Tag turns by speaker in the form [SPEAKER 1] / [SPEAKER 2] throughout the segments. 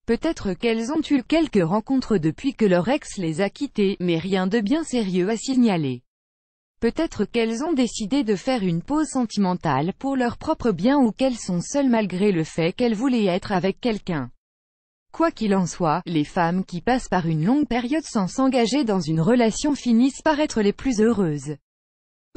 [SPEAKER 1] Peut-être qu'elles ont eu quelques rencontres depuis que leur ex les a quittées, mais rien de bien sérieux à signaler. Peut-être qu'elles ont décidé de faire une pause sentimentale pour leur propre bien ou qu'elles sont seules malgré le fait qu'elles voulaient être avec quelqu'un. Quoi qu'il en soit, les femmes qui passent par une longue période sans s'engager dans une relation finissent par être les plus heureuses.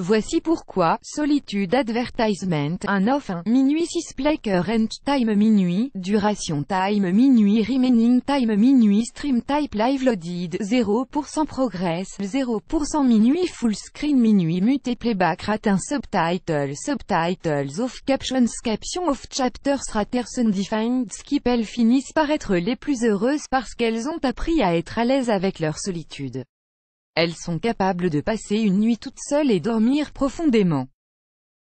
[SPEAKER 1] Voici pourquoi. Solitude Advertisement, un off 1, minuit 6 play current time minuit, duration time minuit remaining time minuit stream type live loaded, 0% progress, 0% minuit full screen minuit mute playback rate un subtitles off captions off chapters raters undefined skip. Elles finissent par être les plus heureuses parce qu'elles ont appris à être à l'aise avec leur solitude. Elles sont capables de passer une nuit toute seule et dormir profondément.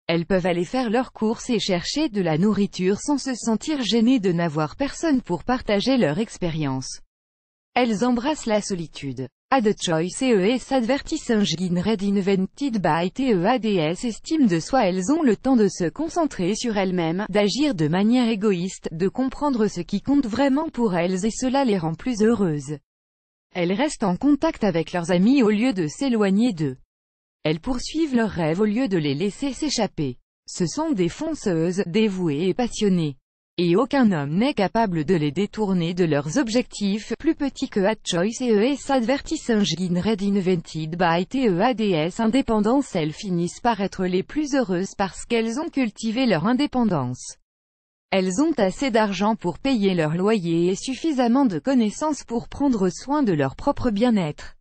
[SPEAKER 1] Elles peuvent aller faire leurs courses et chercher de la nourriture sans se sentir gênées de n'avoir personne pour partager leur expérience. Elles embrassent la solitude. Ad choice ES advertising red invented by TEADS estime de soi. Elles ont le temps de se concentrer sur elles-mêmes, d'agir de manière égoïste, de comprendre ce qui compte vraiment pour elles et cela les rend plus heureuses. Elles restent en contact avec leurs amis au lieu de s'éloigner d'eux. Elles poursuivent leurs rêves au lieu de les laisser s'échapper. Ce sont des fonceuses, dévouées et passionnées. Et aucun homme n'est capable de les détourner de leurs objectifs, plus petits que Ad Choice ES Advertising Red Invented by TEADS Indépendance. Elles finissent par être les plus heureuses parce qu'elles ont cultivé leur indépendance. Elles ont assez d'argent pour payer leur loyer et suffisamment de connaissances pour prendre soin de leur propre bien-être.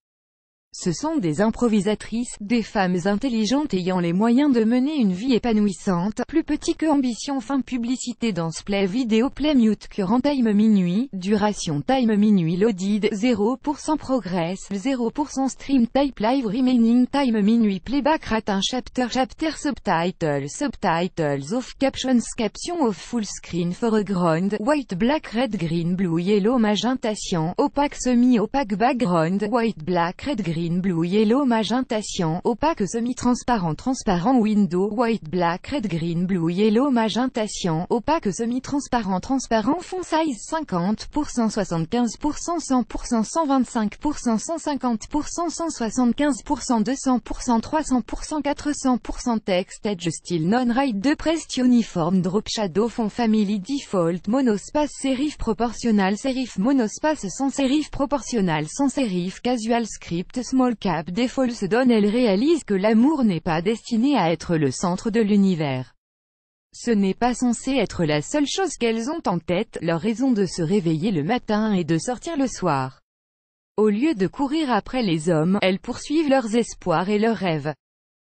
[SPEAKER 1] Ce sont des improvisatrices, des femmes intelligentes ayant les moyens de mener une vie épanouissante, plus petit que ambition. Fin publicité danse play vidéo play mute current time minuit, duration time minuit loaded, 0% progress, 0% stream type live remaining time minuit playback rate un chapter subtitles off captions off full screen foreground, white black red green blue yellow magenta cyan, opaque semi-opaque background, white black red green blue yellow magenta cyan, opaque semi-transparent transparent window, white black red green blue yellow magenta cyan, opaque semi-transparent transparent font size 50%, 75%, 100%, 125%, 150%, 175%, 200%, 300%, 400% texte edge style non-right de prest uniforme drop shadow font family default monospace serif proportional serif monospace sans serif proportional sans serif casual script small cap default se donne. Elle réalise que l'amour n'est pas destiné à être le centre de l'univers. Ce n'est pas censé être la seule chose qu'elles ont en tête, leur raison de se réveiller le matin et de sortir le soir. Au lieu de courir après les hommes, elles poursuivent leurs espoirs et leurs rêves.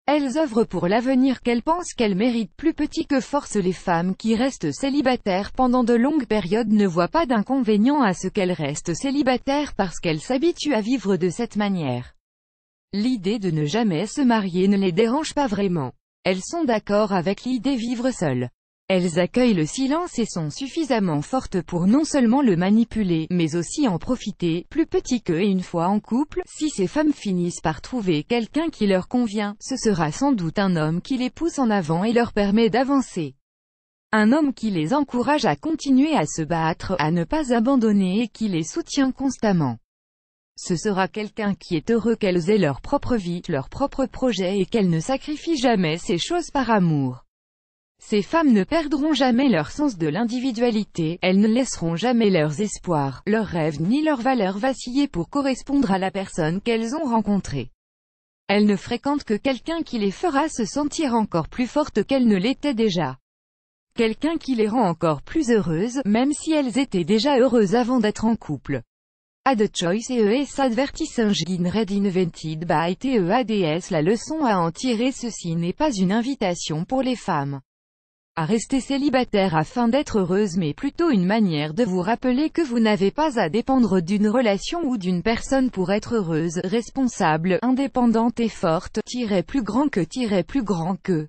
[SPEAKER 1] Elles œuvrent pour l'avenir qu'elles pensent qu'elles méritent. Plus petit que force. Les femmes qui restent célibataires pendant de longues périodes ne voient pas d'inconvénient à ce qu'elles restent célibataires parce qu'elles s'habituent à vivre de cette manière. L'idée de ne jamais se marier ne les dérange pas vraiment. Elles sont d'accord avec l'idée vivre seules. Elles accueillent le silence et sont suffisamment fortes pour non seulement le manipuler, mais aussi en profiter. Plus petit que. Et une fois en couple, si ces femmes finissent par trouver quelqu'un qui leur convient, ce sera sans doute un homme qui les pousse en avant et leur permet d'avancer. Un homme qui les encourage à continuer à se battre, à ne pas abandonner et qui les soutient constamment. Ce sera quelqu'un qui est heureux qu'elles aient leur propre vie, leur propre projet et qu'elles ne sacrifient jamais ces choses par amour. Ces femmes ne perdront jamais leur sens de l'individualité, elles ne laisseront jamais leurs espoirs, leurs rêves ni leurs valeurs vaciller pour correspondre à la personne qu'elles ont rencontrée. Elles ne fréquentent que quelqu'un qui les fera se sentir encore plus fortes qu'elles ne l'étaient déjà. Quelqu'un qui les rend encore plus heureuses, même si elles étaient déjà heureuses avant d'être en couple. Ad choice ES advertising red invented by TEADS. La leçon à en tirer: ceci n'est pas une invitation pour les femmes à rester célibataire afin d'être heureuse, mais plutôt une manière de vous rappeler que vous n'avez pas à dépendre d'une relation ou d'une personne pour être heureuse, responsable, indépendante et forte, plus grand que.